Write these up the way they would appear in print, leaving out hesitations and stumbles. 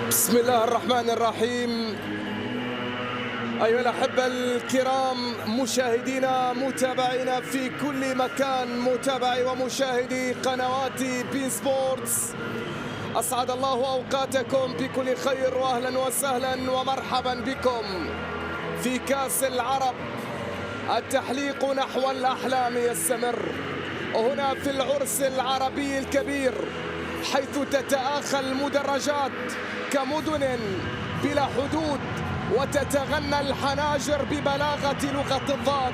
بسم الله الرحمن الرحيم. أيها الأحبة الكرام، مشاهدينا متابعينا في كل مكان، متابعي ومشاهدي قنوات بين سبورتس، أسعد الله أوقاتكم بكل خير وأهلا وسهلا ومرحبا بكم في كأس العرب. التحليق نحو الأحلام يستمر هنا في العرس العربي الكبير، حيث تتآخى المدرجات كمدن بلا حدود، وتتغنى الحناجر ببلاغة لغة الضاد،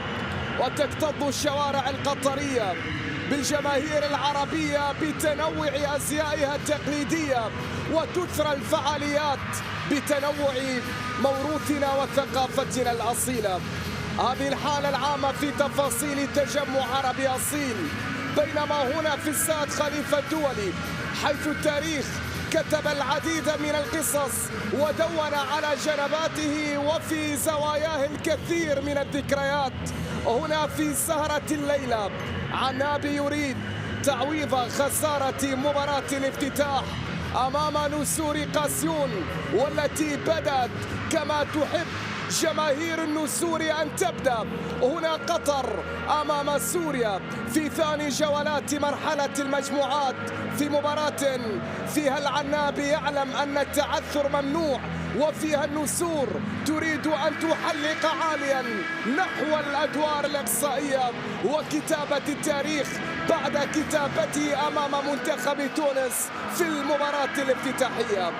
وتكتظ الشوارع القطرية بالجماهير العربية بتنوع أزيائها التقليدية، وتثرى الفعاليات بتنوع موروثنا وثقافتنا الأصيلة. هذه الحالة العامة في تفاصيل تجمع عربي أصيل، بينما هنا في استاد خليفة الدولي، حيث التاريخ كتب العديد من القصص ودون على جنباته وفي زواياه الكثير من الذكريات. هنا في سهرة الليلة عنابي يريد تعويض خسارة مباراة الافتتاح أمام نسور قاسيون، والتي بدأت كما تحب جماهير النسور أن تبدأ. هنا قطر أمام سوريا في ثاني جولات مرحلة المجموعات، في مباراة فيها العنابي يعلم أن التعثر ممنوع، وفيها النسور تريد أن تحلق عاليا نحو الأدوار الإقصائية وكتابة التاريخ بعد كتابته أمام منتخب تونس في المباراة الافتتاحية.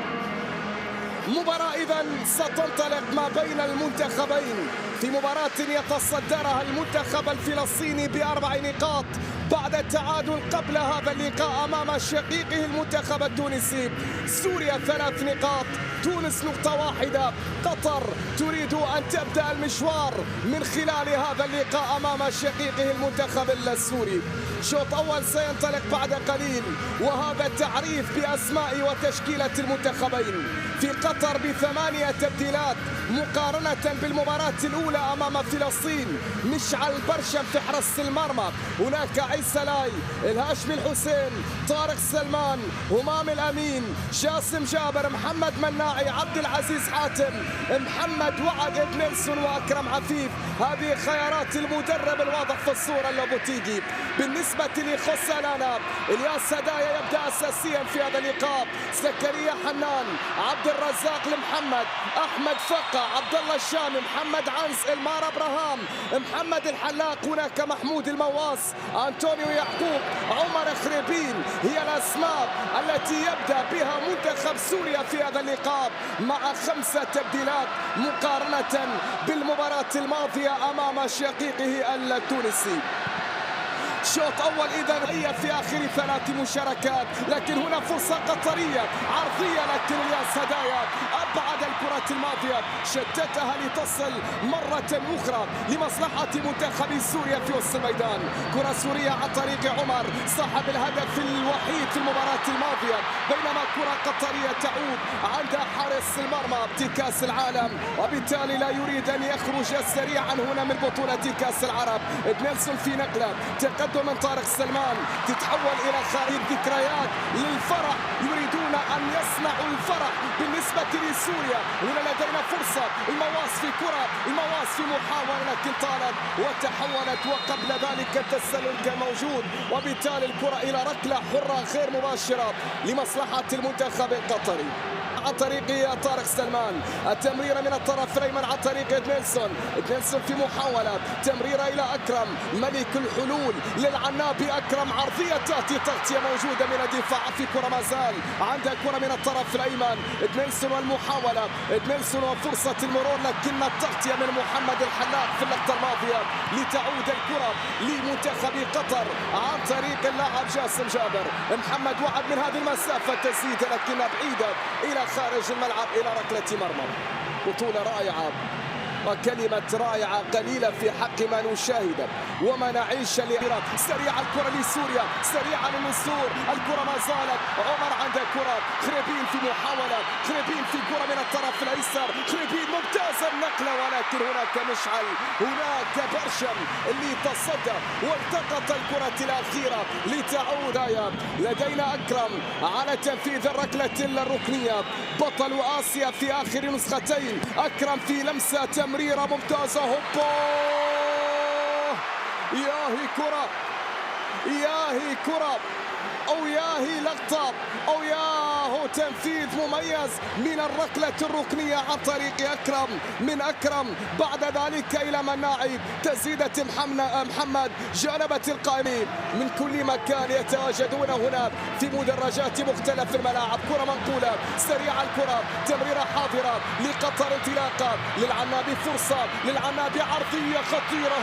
مباراة إذن ستنطلق ما بين المنتخبين في مباراة يتصدرها المنتخب الفلسطيني ب4 نقاط بعد التعادل قبل هذا اللقاء أمام شقيقه المنتخب التونسي. سوريا 3 نقاط، تونس نقطة واحدة. قطر تريد أن تبدأ المشوار من خلال هذا اللقاء أمام شقيقه المنتخب السوري. شوط أول سينطلق بعد قليل، وهذا التعريف بأسماء وتشكيلة المنتخبين. في قطر ب8 تبديلات مقارنة بالمباراة الأولى أمام فلسطين. مشعل برشم في حراسة المرمى، هناك عيسى الهاشمي الحسين، طارق سلمان، همام الأمين، جاسم جابر، محمد مناعي، عبد العزيز حاتم، محمد وعد، ابن نيلسون، وأكرم عفيف. هذه خيارات المدرب الواضح في الصورة اللوبوتيجي. بالنسبة لخسالانا، الياس هدايا يبدأ أساسيا في هذا اللقاء، زكريا حنان، عبد الرزاق لمحمد، أحمد فقة، عبد الله الشامي، محمد عنس، المار ابراهام، محمد الحلاق، هناك محمود المواس، أنطونيو يعقوب، عمر خريبين. هي الأسماء التي يبدأ بها منتخب سوريا في هذا اللقاء مع 5 تبديلات مقارنة بالمباراة الماضية أمام شقيقه التونسي. شوط أول إذن هي في آخر 3 مشاركات، لكن هنا فرصة قطرية عرضية، لكن الياس هدايا أبعد الكرة الماضية، شتتها لتصل مرة أخرى لمصلحة منتخب سوريا في وسط الميدان. كرة سورية عن طريق عمر صاحب الهدف الوحيد في المباراة الماضية، بينما كرة قطرية تعود عند حارس المرمى بكأس العالم، وبالتالي لا يريد أن يخرج سريعا هنا من بطولة كأس العرب. نيلسون في نقلة تقدم من طارق سلمان، تتحول إلى خارج الذكريات للفرح، يريدون أن يصنعوا الفرح بالنسبة لسوريا. هنا لدينا فرصة، المواس في كرة، المواس في محاولة لكن طالت وتحولت، وقبل ذلك التسلل كان موجود، وبالتالي الكرة إلى ركلة حرة غير مباشرة لمصلحة المنتخب القطري عن طريق طارق سلمان. التمريرة من الطرف الأيمن عن طريق نيلسون في محاولة، تمريرة إلى أكرم، ملك الحلول للعنابي. أكرم عرضية تأتي، تغطية موجودة من الدفاع، في كرة ما زال عندها كرة من الطرف الأيمن. نيلسون والمحاولة، نيلسون وفرصة المرور، لكن التغطية من محمد الحلاق في اللقطة الماضية لتعود الكرة لمنتخب قطر عن طريق اللاعب جاسم جابر. محمد وعد من هذه المسافة تسديد، لكنها بعيدة إلى خارج الملعب إلى ركلة مرمى. بطولة رائعة وكلمة رائعة قليلة في حق ما نشاهد وما نعيش. سريعة الكرة لسوريا، سريعة للنسور، الكرة ما زالت عمر عنده كرة، خريبين في محاولة، خريبين في كرة من الطرف الأيسر، خريبين ممتازة النقلة ولكن هناك مشعل، هناك برشم اللي تصدى والتقط الكرة الأخيرة لتعود. لدينا أكرم على تنفيذ الركلة الركنية، بطل آسيا في آخر نسختين. أكرم في لمسة تمريرة ممتازة، هوبا ياهي كرة، ياهي كرة، أو ياهي لقطة، أو ياهو تنفيذ مميز من الركلة الركنية عن طريق أكرم، من أكرم بعد ذلك إلى مناعي، تسديدة محمد جانبت القائمين من كل مكان يتواجدون هنا في مدرجات مختلف الملاعب. كرة منقولة سريعة، الكرة تمريرة حاضرة لقطر، انطلاقة للعنابي، فرصة للعنابي، عرضية خطيرة،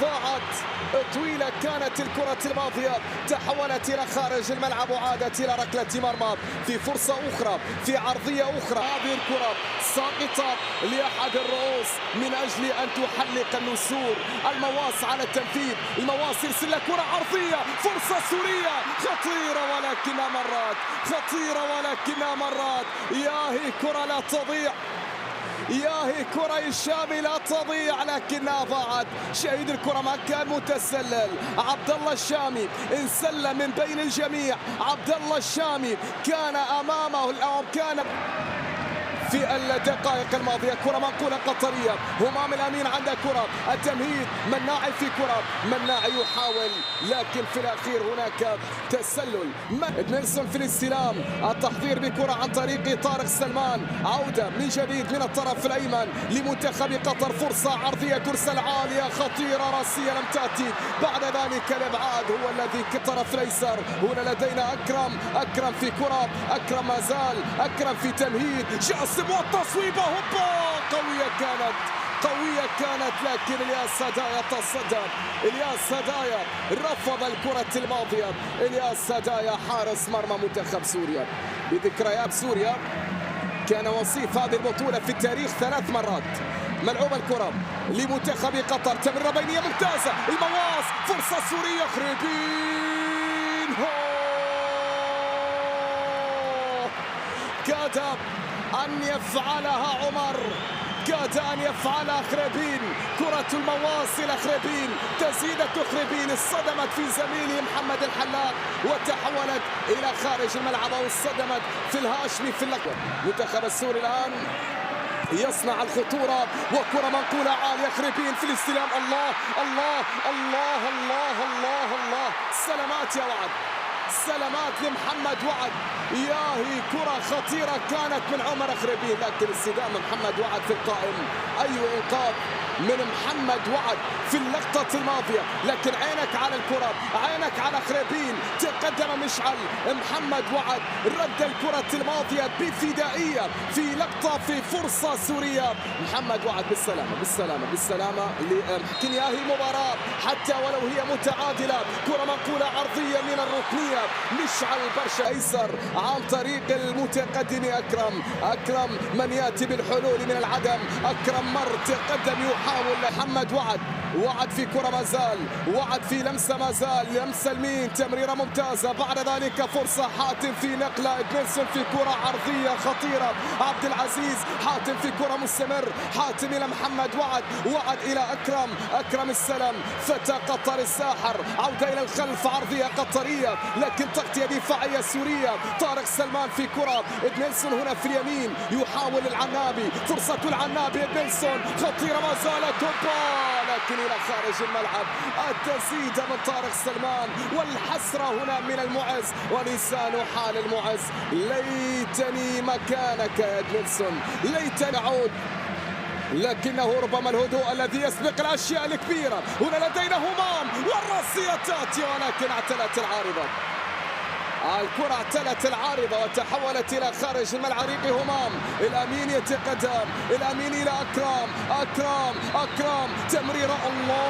ضاعت طويلة كانت الكرة الماضية، تحولت إلى خارج الملعب وعادت إلى ركلة مرمى في فرصة أخرى، في عرضية أخرى. هذه الكرة ساقطة لأحد الرؤوس من أجل أن تحلق النسور. المواس على التنفيذ، المواس يرسل كرة عرضية، فرصة سورية خطيرة ولكنها مرات، خطيرة ولكنها مرات. ياهي كرة لا تضيع، ياهي كرة الشامي لا تضيع لكنها ضاعت. شهيد الكرة ما كان متسلل، عبد الله الشامي انسل من بين الجميع. عبد الله الشامي كان امامه او كان في الدقائق الماضية. كرة منقولة قطرية، همام الأمين عنده كرة، التمهيد، مناعي في كرة، مناعي يحاول لكن في الأخير هناك تسلل. نيلسون في الاستلام، التحضير بكرة عن طريق طارق سلمان، عودة من جديد من الطرف الأيمن لمنتخب قطر، فرصة عرضية ترسل عالية خطيرة راسية لم تأتي، بعد ذلك الإبعاد هو الذي كالطرف الأيسر. هنا لدينا أكرم، أكرم في كرة، أكرم ما زال، أكرم في تمهيد، جاسم والتصويبة، هوبا قوية كانت لكن الياس هدايا تصدى. الياس هدايا رفض الكرة الماضية. الياس هدايا حارس مرمى منتخب سوريا. بذكريات سوريا كان وصيف هذه البطولة في التاريخ 3 مرات. ملعوب الكرة لمنتخب قطر، تمريرة بينية ممتازة، المواس، فرصة سورية، خريبين، كاد أن يفعلها عمر، كاد أن يفعلها خريبين. كرة المواس إلى خريبين، تسديدة خريبين اصطدمت في زميله محمد الحلاق وتحولت إلى خارج الملعب واصطدمت في الهاشمي في اللقب. المنتخب السوري الآن يصنع الخطورة وكرة منقولة عالية، خريبين في الاستلام، الله الله الله الله الله الله، سلامات يا وعد، سلامات لمحمد وعد. ياهي كرة خطيرة كانت من عمر خريبين لكن استدام محمد وعد في القائم. أي إنقاذ من محمد وعد في اللقطة الماضية، لكن عينك على الكرة، عينك على خريبين، تقدم مشعل، محمد وعد رد الكرة الماضية بفدائية في لقطة، في فرصة سورية. محمد وعد بالسلامة بالسلامة بالسلامة. لكن ياهي مباراة حتى ولو هي متعادلة. كرة منقولة عرضية من الركنية، مشعل برشا أيسر عن طريق المتقدم أكرم. أكرم من يأتي بالحلول من العدم، أكرم مر تقدم يحاول. محمد وعد، وعد في كرة ما زال، وعد في لمسة ما زال، لمسة اليمين، تمريرة ممتازة، بعد ذلك فرصة حاتم في نقلة، نيلسون في كرة عرضية خطيرة، عبد العزيز، حاتم في كرة مستمر، حاتم إلى محمد وعد، وعد إلى أكرم، أكرم السلام، فتى قطر الساحر، عودة إلى الخلف، عرضية قطرية لكن تغطية دفاعية سورية. طارق سلمان في كرة، نيلسون هنا في اليمين يحاول العنابي، فرصة العنابي، نيلسون خطيرة ما زالت، لكن إلى خارج الملعب. التسديدة من طارق سلمان والحسرة هنا من المعز ولسان حال المعز. ليتني مكانك يا نيلسون، ليتني أعود، لكنه ربما الهدوء الذي يسبق الأشياء الكبيرة. هنا لدينا همام والراسية تأتي ولكن اعتلت العارضة. الكرة اعتلت العارضة وتحولت إلى خارج الملعب. همام الأمين يتقدم، الأمين إلى أكرم، أكرم أكرم، تمريرة، الله،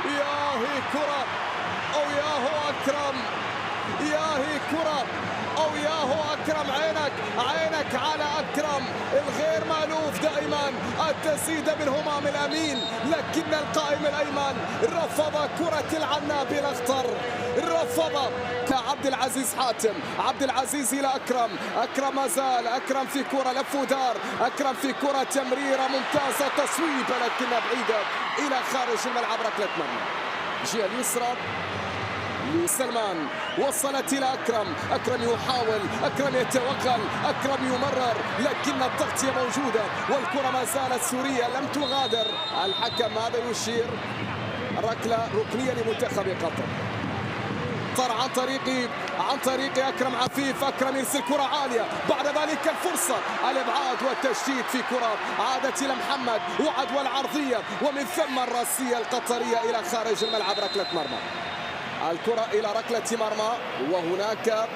ياهي كرة، أو ياهو أكرم، ياهي كرة أو ياهو أكرم، عينك على أكرم الغير مألوف دائما، التسديدة من همام الأمين، لكن القائم الأيمن رفض كرة العنابي الأخطر، رفض عبد العزيز حاتم، عبد العزيز إلى أكرم ما زال، أكرم في كرة لف ودار، أكرم في كرة تمريرة ممتازة، تصويبة لكنها بعيدة إلى خارج الملعب، ركلة مرمى. الجهة اليسرى لسلمان، وصلت إلى أكرم يحاول، أكرم يتوغل، أكرم يمرر، لكن التغطية موجودة والكرة ما زالت سورية لم تغادر. الحكم هذا يشير ركلة ركنية لمنتخب قطر. عن طريق أكرم عفيف، أكرم يرسل كرة عالية، بعد ذلك الفرصة الإبعاد والتشتيت في كرة عادت إلى محمد، وعدوى العرضية ومن ثم الراسية القطرية إلى خارج الملعب، ركلة مرمى. الكرة إلى ركلة مرمى، وهناك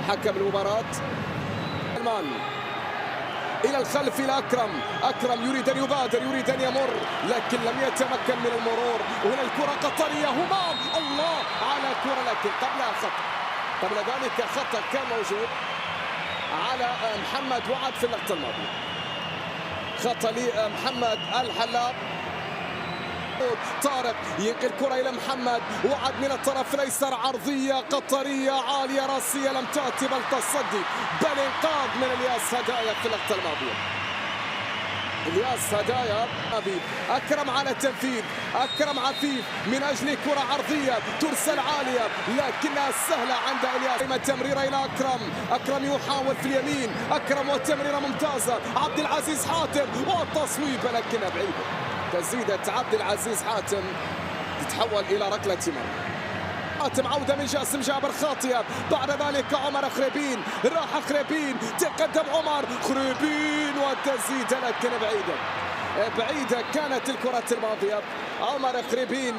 حكم المباراة سلمان إلى الخلف إلى أكرم يريد أن يبادر، يريد أن يمر، لكن لم يتمكن من المرور. وهنا الكرة قطرية، همام، الله على كرة، لكن قبلها خطأ، قبل ذلك خطأ كان موجود على محمد وعد في اللقطة الماضية، خطأ لمحمد الحلاق. طارق ينقل الكرة إلى محمد، وعد من الطرف الأيسر، عرضية قطرية عالية راسية لم تأتي بل تصدي بل إنقاذ من الياس هدايا في اللقطة الماضية. الياس هدايا أكرم على التنفيذ، أكرم عفيف من أجل كرة عرضية ترسل عالية لكنها سهلة عند الياس. تمريرة إلى أكرم يحاول في اليمين، أكرم والتمريرة ممتازة، عبد العزيز حاتم والتصويب لكنها بعيدة. تسديدة عبد العزيز حاتم تتحول إلى ركلة مرمى. حاتم عودة من جاسم جابر خاطئة، بعد ذلك عمر خريبين، راح خريبين، تقدم عمر خريبين والتسديدة لكن بعيدة كانت الكرة الماضية. عمر خريبين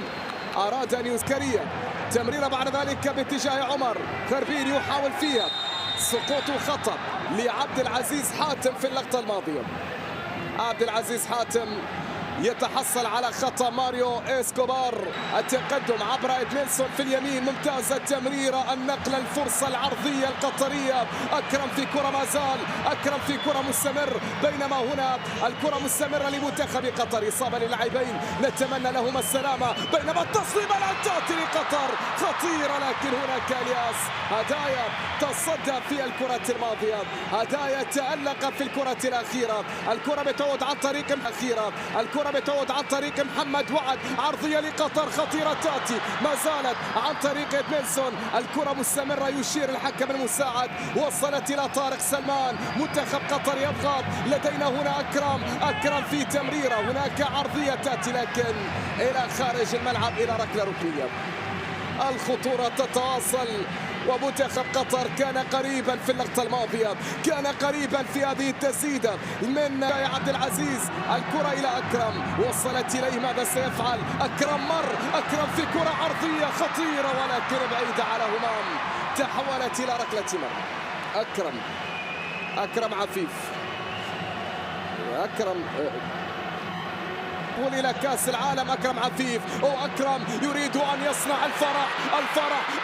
أراد أن يسكرية، تمريرة بعد ذلك باتجاه عمر خريبين يحاول فيها، سقوط خطأ لعبد العزيز حاتم في اللقطة الماضية. عبد العزيز حاتم يتحصل على خطأ ماريو إسكوبار، التقدم عبر إدميلسون في اليمين، ممتازة التمريرة، النقل، الفرصة العرضية القطرية، أكرم في كرة ما زال، أكرم في كرة مستمر، بينما هنا الكرة مستمرة لمنتخب قطر، إصابة للاعبين نتمنى لهما السلامة، بينما التصويبة لا تأتي لقطر خطيرة، لكن هناك الياس هدايا تصدى في الكرة الماضية، هدايا تألق في الكرة الأخيرة، الكرة بتعود عن طريق الأخيرة، الكرة بتعود عن طريق محمد وعد، عرضية لقطر خطيرة تأتي ما زالت عن طريق إدميلسون، الكرة مستمرة يشير الحكم المساعد، وصلت إلى طارق سلمان، منتخب قطر يضغط، لدينا هنا أكرم في تمريرة، هناك عرضية تأتي لكن إلى خارج الملعب إلى ركلة ركنية. الخطورة تتواصل، ومنتخب قطر كان قريبا في اللقطة الماضية، كان قريبا في هذه التسديدة من عبد العزيز، الكرة إلى أكرم، وصلت إليه، ماذا سيفعل؟ أكرم في كرة عرضية خطيرة ولكن بعيدة على همام، تحولت إلى ركلة مرمى. أكرم عفيف، إلى كأس العالم، أكرم عفيف، أكرم يريد أن يصنع الفرح،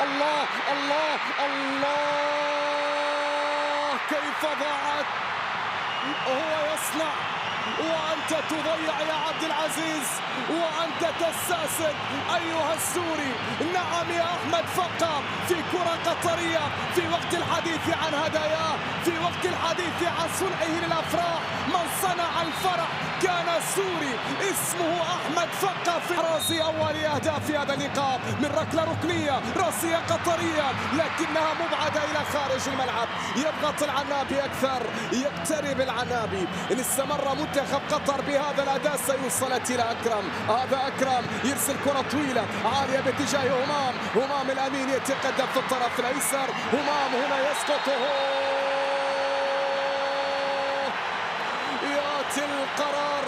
الله الله الله، كيف ضاعت، هو يصنع وأنت تضيع يا عبد العزيز، وأنت تستأسد أيها السوري. نعم يا أحمد فقط في كرة قطرية، في وقت الحديث عن هداياه، في وقت الحديث عن صنعه للأفراح، من صنع الفرح كان السوري اسمه أحمد فقط، في راسي أول أهداف في هذا اللقاء من ركلة ركنية راسية قطرية لكنها مبعدة إلى خارج الملعب. يضغط العنابي أكثر، يقترب العنابي، إن استمر منتخب قطر بهذا الأداء سيوصلت إلى أكرم. هذا أكرم يرسل كرة طويلة عالية باتجاه همام الأمين يتقدم في الطرف الأيسر، همام هنا يسقط، يأتي القرار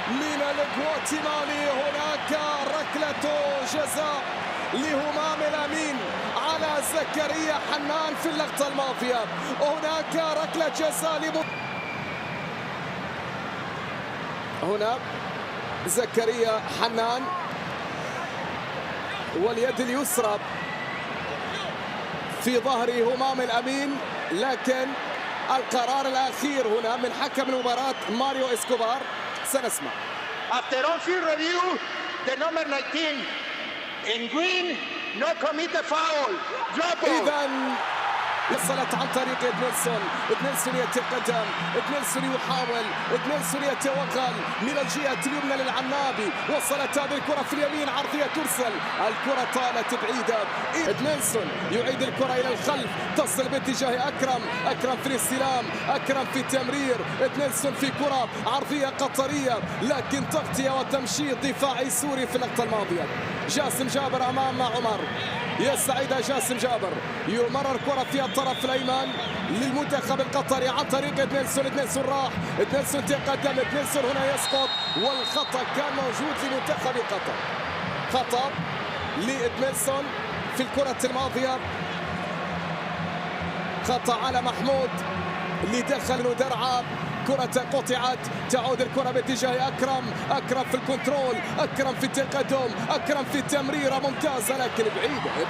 من الغواتيمالي، هناك ركلة جزاء لهمام الأمين على زكريا حنان في اللقطة الماضية، هناك ركلة جزاء هنا زكريا حنان، واليد اليسرى في ظهر همام الأمين، لكن القرار الأخير هنا من حكم المباراة ماريو إسكوبار. سنسمع. After on-field review, the number 19 in green no commit the foul. Drop ball. إذن وصلت عن طريق إدميلسون. إدميلسون يتقدم، إدميلسون يحاول، إدميلسون يتوغل من الجهة اليمنى للعنابي. وصلت هذه الكرة في اليمين، عرضية ترسل، الكرة طالت بعيدة. إدميلسون يعيد الكرة إلى الخلف، تصل باتجاه أكرم، أكرم في الاستلام، أكرم في التمرير. إدميلسون في كرة عرضية قطرية، لكن تغطية وتمشيط دفاعي سوري في اللقطة الماضية. جاسم جابر أمام عمر، يا سعيدة جاسم جابر يمرر كرة في الطرف الأيمن للمنتخب القطري عن طريق إدميلسون. إدميلسون راح، إدميلسون تقدم، إدميلسون هنا يسقط، والخطأ كان موجود لمنتخب قطر. خطأ لإدميلسون في الكرة الماضية، خطأ على محمود اللي دخل ودرعه، كرة قطعت، تعود الكرة باتجاه أكرم، أكرم في الكنترول، أكرم في التقدم، أكرم في التمريرة ممتازة، لكن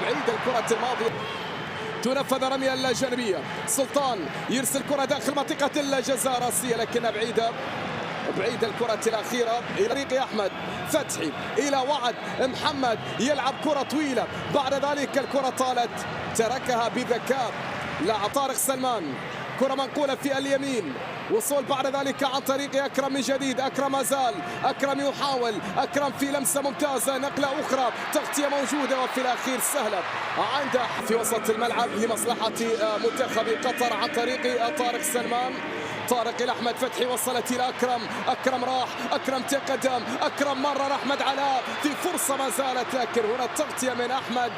بعيدة الكرة الماضية. تنفذ رمية الجانبية، سلطان يرسل كرة داخل منطقة الجزاء راسية، لكنها بعيدة الكرة الأخيرة إلى طريق أحمد فتحي، إلى وعد محمد يلعب كرة طويلة، بعد ذلك الكرة طالت، تركها بذكاء لاعب طارق سلمان. كرة منقولة في اليمين، وصول بعد ذلك عن طريق أكرم من جديد. أكرم ما زال، أكرم يحاول، أكرم في لمسة ممتازة، نقلة أخرى، تغطية موجودة، وفي الأخير سهلة عنده في وسط الملعب لمصلحة منتخب قطر عن طريق طارق سلمان. طارق إلى أحمد فتحي، وصلت إلى أكرم، أكرم راح، أكرم تقدم، أكرم مرر أحمد علاء في فرصة ما زالت، لكن هنا التغطية من أحمد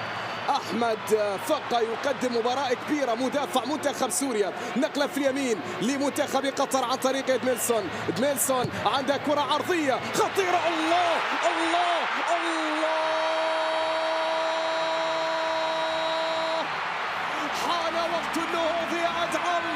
فقا يقدم مباراة كبيرة، مدافع منتخب سوريا. نقلة في اليمين لمنتخب قطر عن طريق إدميلسون. إدميلسون عنده كرة عرضية خطيرة، الله الله الله، حان وقت النهوض يا أدعم،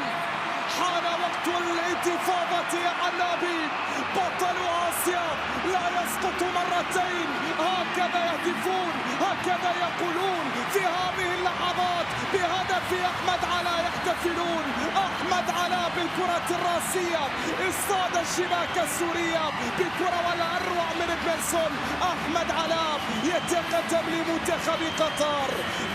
حان وقت الانتفاضة يا عنابي. بطل آسيا لا يسقط مرتين، هكذا يهتفون، هكذا يقولون في هذه اللحظات بهدف أحمد علاء، يحتفلون. أحمد علاء بالكرة الراسية اصطاد الشباك السورية بكرة، ولا أروع من إدميلسون. أحمد علاء يتقدم لمنتخب قطر،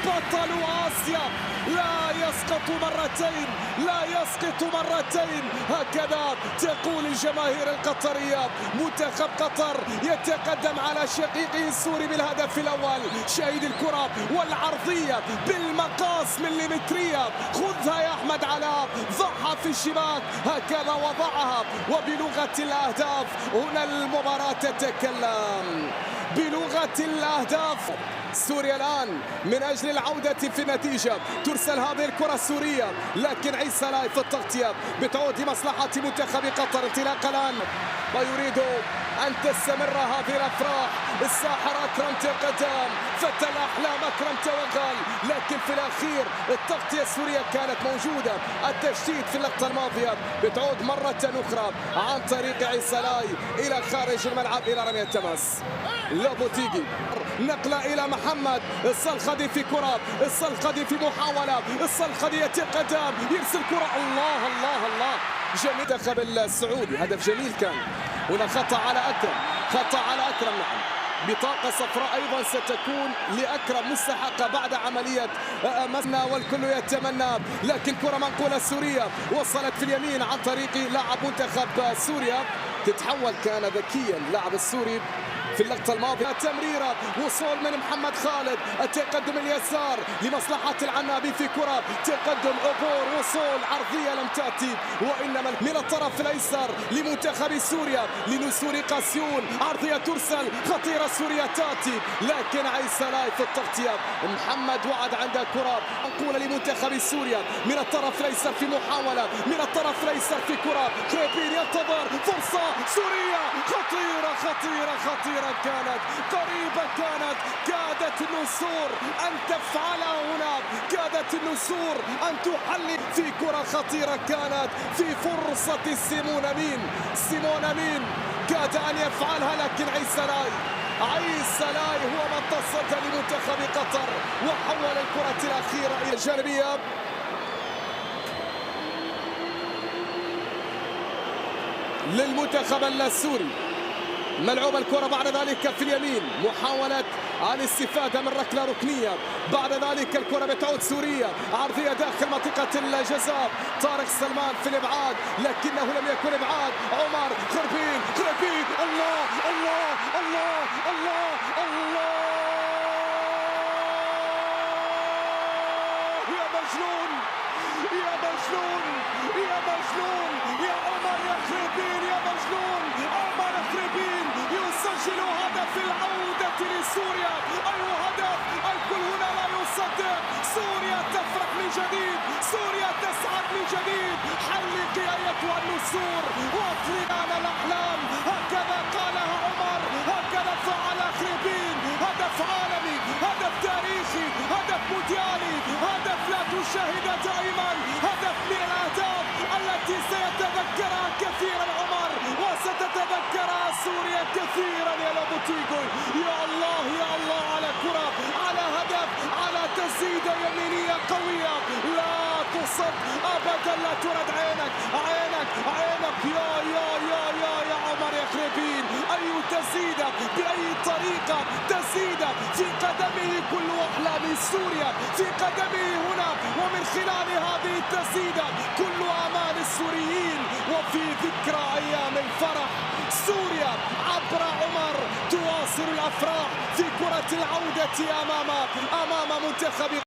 بطل آسيا لا يسقط مرتين، لا يسقط مرتين، هكذا تقول الجماهير القطرية. منتخب قطر يتقدم على شقيقه السوري بالهدف الأول. شاهد الكرة والعرضية بالمقاس مليمترية، خذها يا أحمد علاء، ضعها في الشباك، هكذا وضعها. وبلغة الأهداف هنا المباراة تتكلم، بلغة الأهداف. سوريا الآن من أجل العودة في النتيجة، ترسل هذه الكرة السورية، لكن عيسى لاي في التغطية، بتعود لمصلحة منتخب قطر. انطلاق الآن ويريد أن تستمر هذه الأفراح. الساحر أكرم تقدم، فتى الأحلام أكرم توغل، لكن في الأخير التغطية السورية كانت موجودة. التشتيت في اللقطة الماضية، بتعود مرة أخرى عن طريق عيسى لاي إلى خارج الملعب إلى رمية التماس. لوبوتيجي، نقلة إلى محمد الصلخدي في كرة، الصلخدي في محاولة، الصلخدي يتقدم، يرسل كرة، الله الله الله، جميل. المنتخب السعودي هدف جميل كان. هنا خطأ على أكرم، خطأ على أكرم، نعم، بطاقة صفراء أيضا ستكون لأكرم مستحقة بعد عملية مسنا، والكل يتمنى، لكن كرة منقولة سورية وصلت في اليمين عن طريق لاعب منتخب سوريا، تتحول، كان ذكيا اللاعب السوري في اللقطة الماضية. تمريرة، وصول من محمد خالد، التقدم اليسار لمصلحة العنابي في كرة، تقدم عبور، وصول عرضية لم تأتي، وإنما من الطرف الأيسر لمنتخب سوريا لنسور قاسيون، عرضية ترسل خطيرة، سوريا تأتي، لكن عيسى لاي في التغطية. محمد وعد عنده كرة منقولة لمنتخب سوريا من الطرف الأيسر في محاولة، من الطرف الأيسر في كرة، خيبين ينتظر فرصة سورية خطيرة خطيرة خطيرة، كانت قريبة، كادت النسور أن تفعلها هنا، كادت النسور أن تحلي في كرة خطيرة، كانت في فرصة سيمون أمين كاد أن يفعلها، لكن عيسى لاي عيسى سلاي هو من تصدى لمنتخب قطر وحول الكرة الأخيرة إلى الجانبية. للمنتخب السوري ملعوب الكرة بعد ذلك في اليمين، محاولة الاستفادة من ركلة ركنية، بعد ذلك الكرة بتعود سورية عرضية داخل منطقة الجزاء، طارق سلمان في الإبعاد لكنه لم يكن إبعاد، عمر خربين الله الله الله الله الله يا مجنون يا مجنون يا مجنون يا عمر يا خربين يا مجنون، عمر خربين يسجل هدف العودة لسوريا. أيوه هدف، الكل هنا لا يصدق، سوريا تفرح من جديد، سوريا تسعد من جديد، حلقي أيتها النسور واطلقنا الأحلام، هكذا قالها عمر، هكذا فعل خربين. هدف عالمي، هدف تاريخي، هدف مونديالي، هدف لا تشاهد دائما، هدف من الأهداف التي سيتذكرها كثيرا عمر وستتذكرها سوريا كثيرا يا لابوتيغو. يا الله يا الله على كرة، على هدف، على تسديدة يمينية قوية لا تصد أبدا، لا ترد. عينك عينك عينك يا يا يا يا يا عمر يا خربين، أي تسديدة بأي طريقة، تسديدة في قدمه كل أحلام سوريا، في قدمه هنا، ومن خلال هذه التسديدة كل آمال السوريين، وفي ذكرى أيام الفرح سوريا عبر عمر تواصل الأفراح في كرة العودة أمام منتخب